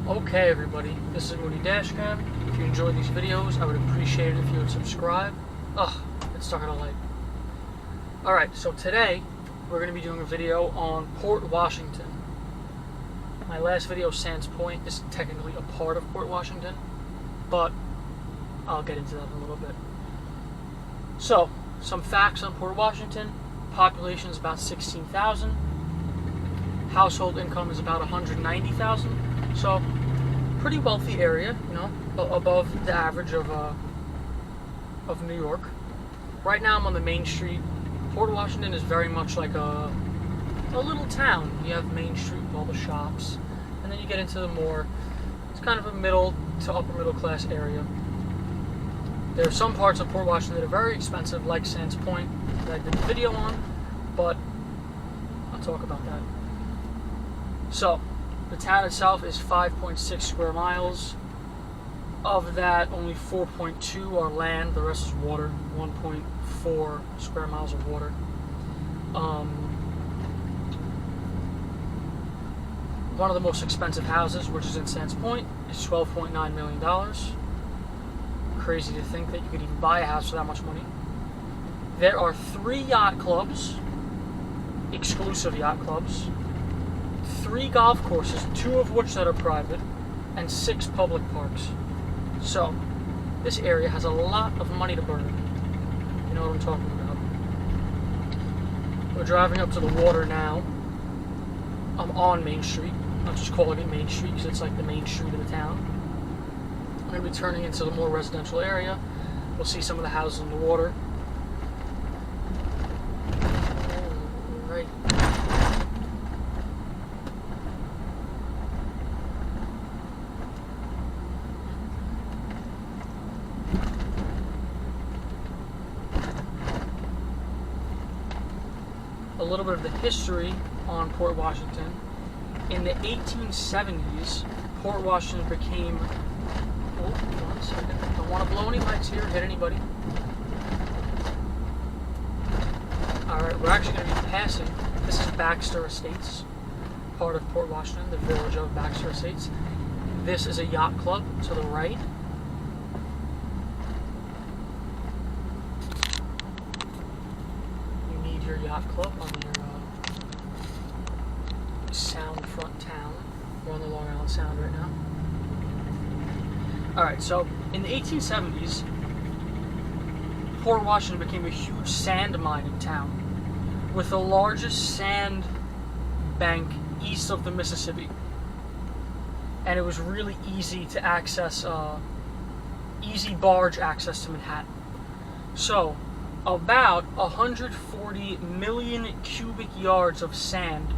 Okay everybody, this is mooneydashcam. If you enjoy these videos, I would appreciate it if you would subscribe. It's starting to light. Alright, so today we're going to be doing a video on Port Washington. My last video, Sands Point, is technically a part of Port Washington, but I'll get into that in a little bit. So, some facts on Port Washington. Population is about 16,000. Household income is about 190,000. So, pretty wealthy area, you know, above the average of New York. Right now I'm on the main street. Port Washington is very much like a little town. You have Main Street with all the shops, and then you get into the more, it's kind of a middle to upper middle class area. There are some parts of Port Washington that are very expensive, like Sands Point, that I did a video on, but I'll talk about that. So, the town itself is 5.6 square miles. Of that, only 4.2 are land, the rest is water, 1.4 square miles of water. One of the most expensive houses, which is in Sands Point, is $12.9 million. Crazy to think that you could even buy a house for that much money. There are 3 yacht clubs, exclusive yacht clubs, 3 golf courses, 2 of which that are private, and 6 public parks. So, this area has a lot of money to burn. You know what I'm talking about. We're driving up to the water now. I'm on Main Street. I'm just calling it Main Street because it's like the main street of the town. I'm going to be turning into the more residential area. We'll see some of the houses on the water. Alright. A little bit of the history on Port Washington. In the 1870s, Port Washington became... Oh, one second. Don't want to blow any lights here, hit anybody. Alright, we're actually going to be passing. This is Baxter Estates, part of Port Washington, the village of Baxter Estates. This is a yacht club to the right. Your yacht club on your sound front town. We're on the Long Island Sound right now. Alright, so in the 1870s, Port Washington became a huge sand mining town with the largest sand bank east of the Mississippi. And it was really easy to access, easy barge access to Manhattan. So, about 140 million cubic yards of sand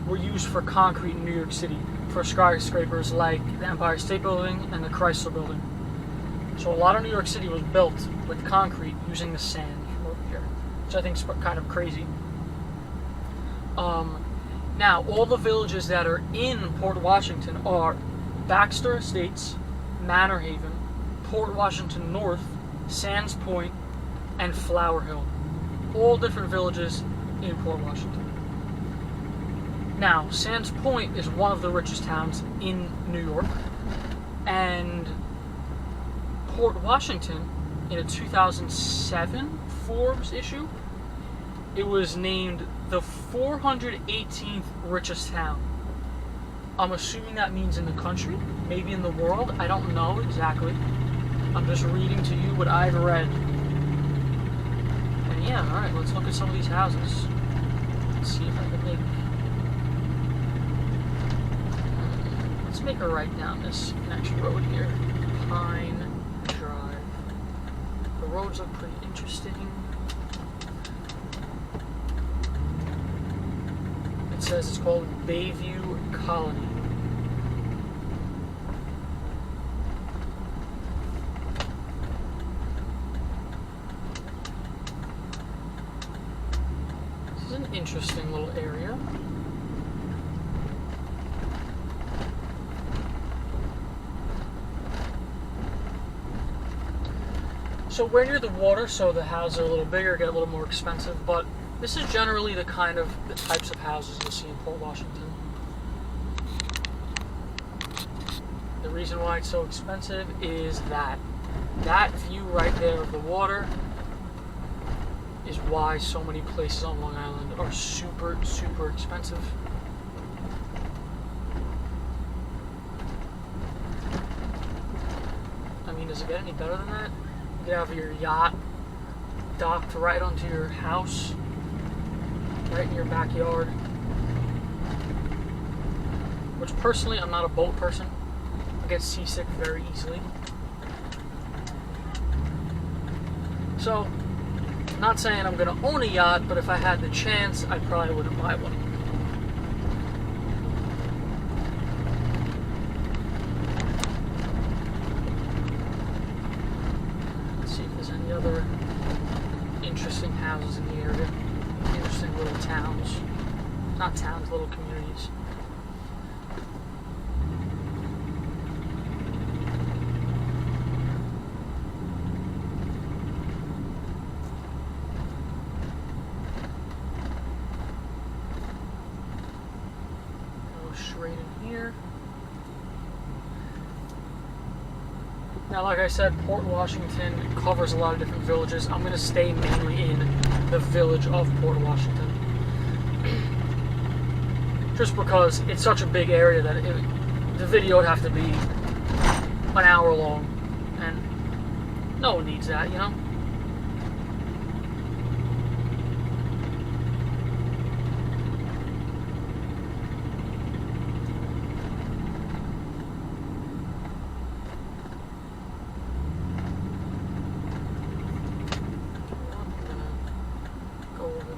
were used for concrete in New York City for skyscrapers like the Empire State Building and the Chrysler Building. So a lot of New York City was built with concrete using the sand from over here, which I think is kind of crazy. Now, all the villages that are in Port Washington are Baxter Estates, Manor Haven, Port Washington North, Sands Point, and Flower Hill. All different villages in Port Washington. Now, Sands Point is one of the richest towns in New York, and Port Washington, in a 2007 Forbes issue, it was named the 418th richest town. I'm assuming that means in the country, maybe in the world, I don't know exactly. I'm just reading to you what I've read. Yeah, alright, let's look at some of these houses. Let's see if I can let's make a right down this next road here. Pine Drive. The roads look pretty interesting. It says it's called Bayview Colony. Interesting little area. So we're near the water, so the houses are a little bigger, get a little more expensive, but this is generally the types of houses you'll see in Port Washington. reason why it's so expensive is that view right there of the water is why so many places on Long Island are super, super expensive. I mean, does it get any better than that? You can have your yacht docked right onto your house, right in your backyard. Which personally, I'm not a boat person. I get seasick very easily. So, I'm not saying I'm going to own a yacht, but if I had the chance, I probably wouldn't buy one. Let's see if there's any other interesting houses in the area. Interesting little towns. Not towns, little communities. Straight in here. Now, like I said, Port Washington covers a lot of different villages. I'm going to stay mainly in the village of Port Washington. Just because it's such a big area that the video would have to be an hour long. And no one needs that, you know?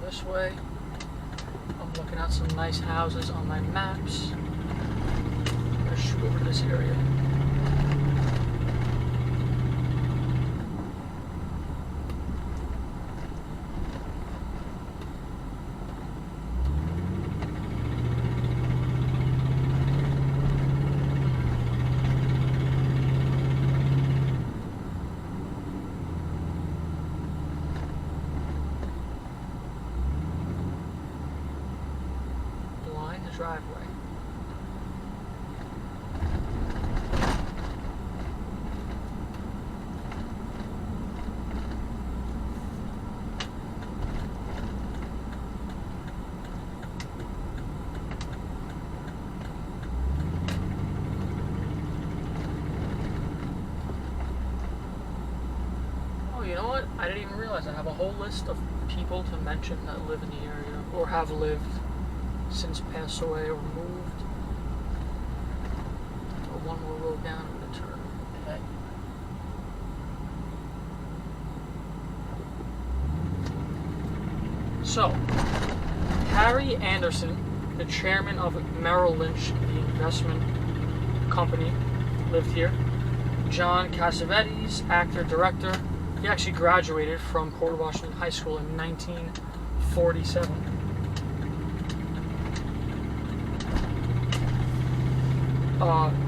This way. I'm looking at some nice houses on my maps. I'm gonna shoot over to this area. Driveway. Oh, you know what? I didn't even realize I have a whole list of people to mention that live in the area or have lived since passed away or moved. Or one more road down and a turn. Okay. So, Harry Anderson, the chairman of Merrill Lynch, the investment company, lived here. John Cassavetes, actor, director. He actually graduated from Port Washington High School in 1947.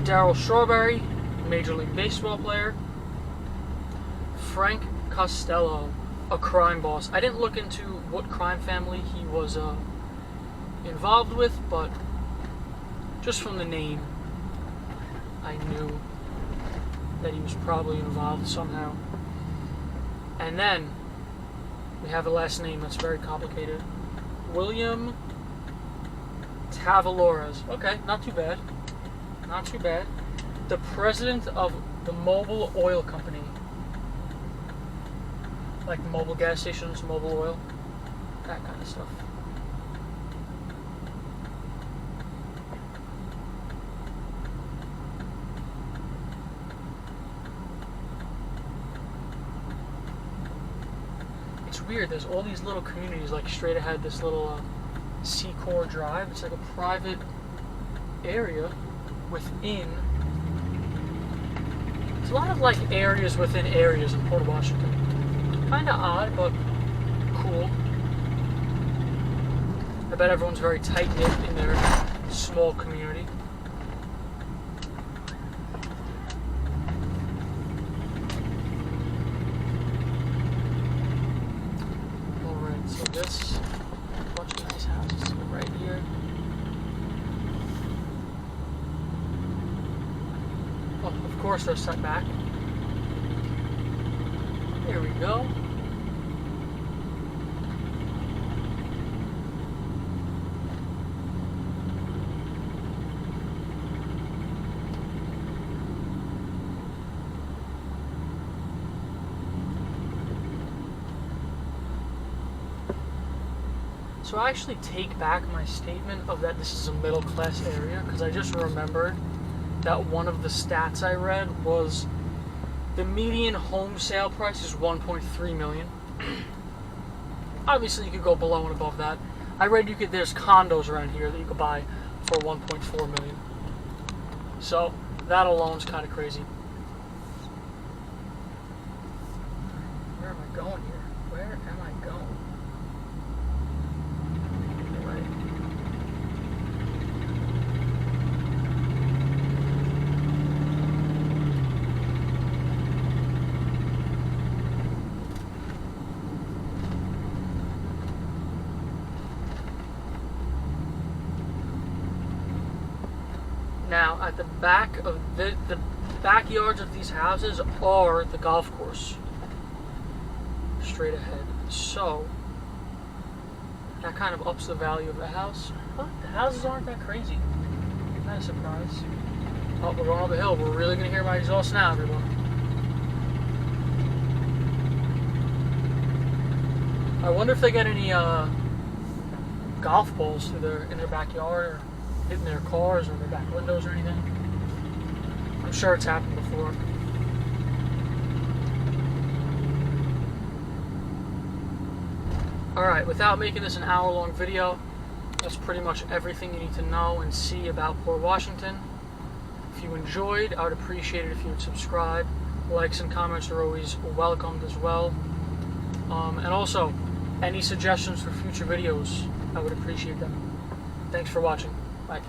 Darryl Strawberry, Major League Baseball player. Frank Costello, a crime boss. I didn't look into what crime family he was involved with, but just from the name, I knew that he was probably involved somehow. And then we have a last name that's very complicated. William Tavalores. Okay, not too bad. Not too bad. The president of the Mobil Oil Company. Like mobile gas stations, Mobil Oil. That kind of stuff. It's weird, there's all these little communities like straight ahead, this little Secor Drive. It's like a private area within. It's a lot of like areas within areas in Port Washington. Kind of odd, but cool. I bet everyone's very tight-knit in their small community. Alright, so this, a bunch of nice houses right here. Oh, of course they're set back. There we go. So I actually take back my statement of that this is a middle class area, because I just remembered that one of the stats I read was the median home sale price is $1.3 million. Obviously you could go below and above that. I read there's condos around here that you could buy for $1.4 million. So that alone is kind of crazy. Where am I going here? Where am I going? Now, at the back of the backyards of these houses are the golf course, straight ahead. So that kind of ups the value of the house. But the houses aren't that crazy. Not a surprise. Oh, we're going up the hill. We're really gonna hear my exhaust now, everyone. I wonder if they get any golf balls in their backyard, or hitting their cars or their back windows or anything. I'm sure it's happened before. Alright, without making this an hour-long video, that's pretty much everything you need to know and see about Port Washington. If you enjoyed, I would appreciate it if you would subscribe. Likes and comments are always welcomed as well. And also, any suggestions for future videos, I would appreciate them. Thanks for watching. Bye.